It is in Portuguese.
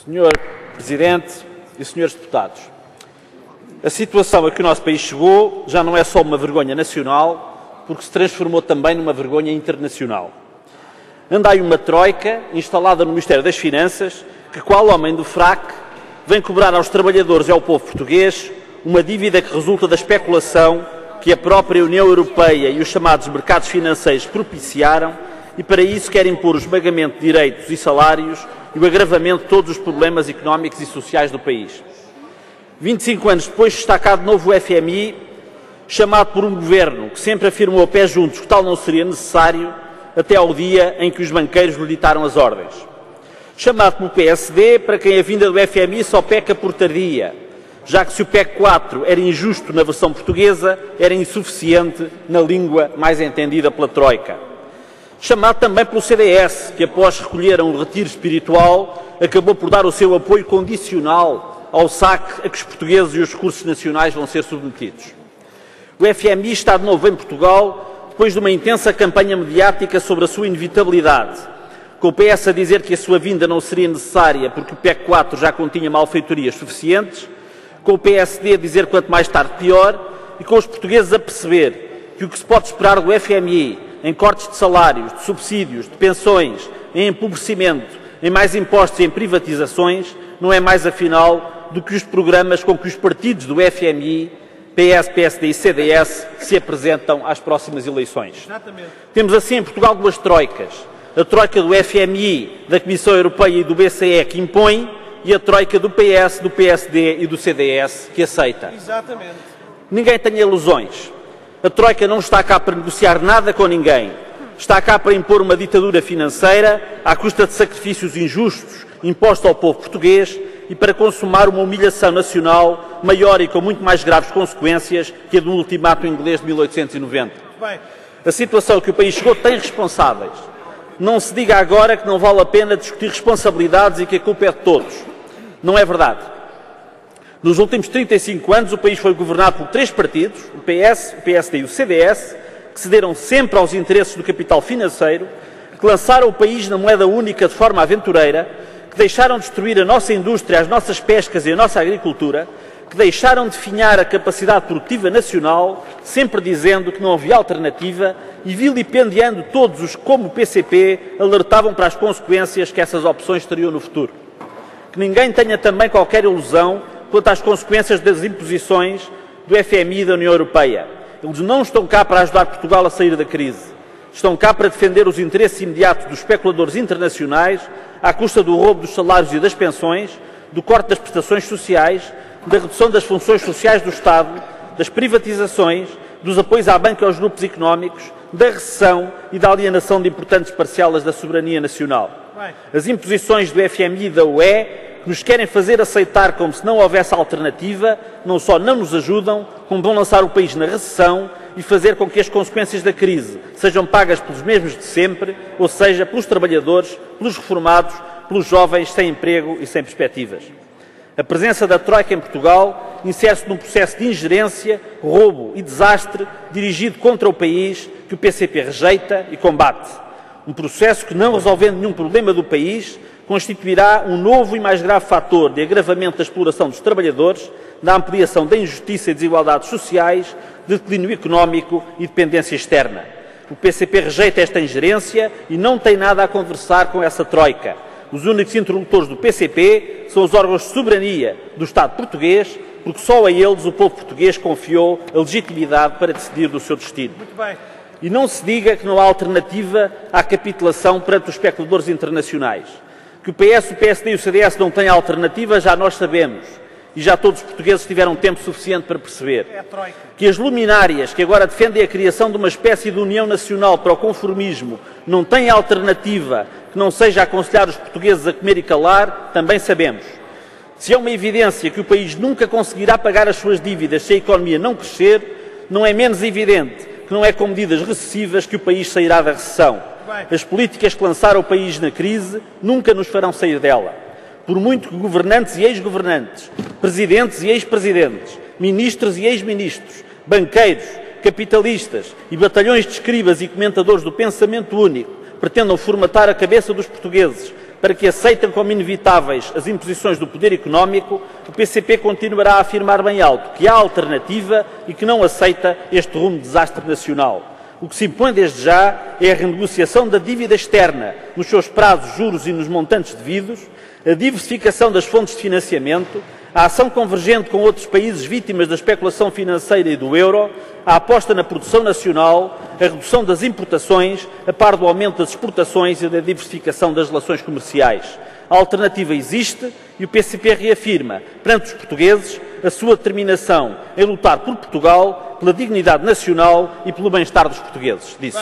Senhor Presidente e senhores deputados, a situação a que o nosso país chegou já não é só uma vergonha nacional, porque se transformou também numa vergonha internacional. Anda aí uma troika, instalada no Ministério das Finanças, que, qual homem do fraque, vem cobrar aos trabalhadores e ao povo português uma dívida que resulta da especulação que a própria União Europeia e os chamados mercados financeiros propiciaram, e para isso quer impor o esmagamento de direitos e salários e o agravamento de todos os problemas económicos e sociais do país. 25 anos depois está cá de novo o FMI, chamado por um governo que sempre afirmou a pés juntos que tal não seria necessário, até ao dia em que os banqueiros lhe ditaram as ordens. Chamado pelo PSD, para quem a vinda do FMI só peca por tardia, já que se o PEC 4 era injusto na versão portuguesa, era insuficiente na língua mais entendida pela Troika. Chamado também pelo CDS, que após recolher um retiro espiritual, acabou por dar o seu apoio condicional ao saque a que os portugueses e os recursos nacionais vão ser submetidos. O FMI está de novo em Portugal, depois de uma intensa campanha mediática sobre a sua inevitabilidade, com o PS a dizer que a sua vinda não seria necessária porque o PEC 4 já continha malfeitorias suficientes, com o PSD a dizer quanto mais tarde pior, e com os portugueses a perceber que o que se pode esperar do FMI em cortes de salários, de subsídios, de pensões, em empobrecimento, em mais impostos e em privatizações, não é mais afinal do que os programas com que os partidos do FMI, PS, PSD e CDS se apresentam às próximas eleições. Exatamente. Temos assim em Portugal duas troicas. A troika do FMI, da Comissão Europeia e do BCE que impõe, e a troika do PS, do PSD e do CDS que aceita. Exatamente. Ninguém tenha ilusões. A troika não está cá para negociar nada com ninguém. Está cá para impor uma ditadura financeira à custa de sacrifícios injustos impostos ao povo português e para consumar uma humilhação nacional maior e com muito mais graves consequências que a do ultimato inglês de 1890. Bem, A situação a que o país chegou tem responsáveis. Não se diga agora que não vale a pena discutir responsabilidades e que a culpa é de todos. Não é verdade. Nos últimos 35 anos, o país foi governado por três partidos, o PS, o PSD e o CDS, que cederam sempre aos interesses do capital financeiro, que lançaram o país na moeda única de forma aventureira, que deixaram destruir a nossa indústria, as nossas pescas e a nossa agricultura, que deixaram de definhar a capacidade produtiva nacional, sempre dizendo que não havia alternativa e vilipendiando todos os que, como o PCP, alertavam para as consequências que essas opções teriam no futuro. Que ninguém tenha também qualquer ilusão quanto às consequências das imposições do FMI e da União Europeia. Eles não estão cá para ajudar Portugal a sair da crise. Estão cá para defender os interesses imediatos dos especuladores internacionais à custa do roubo dos salários e das pensões, do corte das prestações sociais, da redução das funções sociais do Estado, das privatizações, dos apoios à banca e aos grupos económicos, da recessão e da alienação de importantes parcelas da soberania nacional. As imposições do FMI e da UE, que nos querem fazer aceitar como se não houvesse alternativa, não só não nos ajudam, como vão lançar o país na recessão e fazer com que as consequências da crise sejam pagas pelos mesmos de sempre, ou seja, pelos trabalhadores, pelos reformados, pelos jovens sem emprego e sem perspectivas. A presença da Troika em Portugal insere-se num processo de ingerência, roubo e desastre dirigido contra o país que o PCP rejeita e combate. Um processo que, não resolvendo nenhum problema do país, constituirá um novo e mais grave fator de agravamento da exploração dos trabalhadores, da ampliação da injustiça e desigualdades sociais, de declínio económico e dependência externa. O PCP rejeita esta ingerência e não tem nada a conversar com essa troika. Os únicos interlocutores do PCP são os órgãos de soberania do Estado português, porque só a eles o povo português confiou a legitimidade para decidir do seu destino. muito bem. E não se diga que não há alternativa à capitulação perante os especuladores internacionais. Que o PS, o PSD e o CDS não têm alternativa, já nós sabemos. E já todos os portugueses tiveram tempo suficiente para perceber. É a Troika. Que as luminárias que agora defendem a criação de uma espécie de união nacional para o conformismo não têm alternativa que não seja aconselhar os portugueses a comer e calar, também sabemos. Se é uma evidência que o país nunca conseguirá pagar as suas dívidas se a economia não crescer, não é menos evidente que não é com medidas recessivas que o país sairá da recessão. As políticas que lançaram o país na crise nunca nos farão sair dela. Por muito que governantes e ex-governantes, presidentes e ex-presidentes, ministros e ex-ministros, banqueiros, capitalistas e batalhões de escribas e comentadores do pensamento único pretendam formatar a cabeça dos portugueses para que aceitem como inevitáveis as imposições do poder económico, o PCP continuará a afirmar bem alto que há alternativa e que não aceita este rumo de desastre nacional. O que se impõe desde já é a renegociação da dívida externa, nos seus prazos, juros e nos montantes devidos, a diversificação das fontes de financiamento, a ação convergente com outros países vítimas da especulação financeira e do euro, a aposta na produção nacional, a redução das importações, a par do aumento das exportações e da diversificação das relações comerciais. A alternativa existe e o PCP reafirma, perante os portugueses, a sua determinação em lutar por Portugal, pela dignidade nacional e pelo bem-estar dos portugueses. Disse.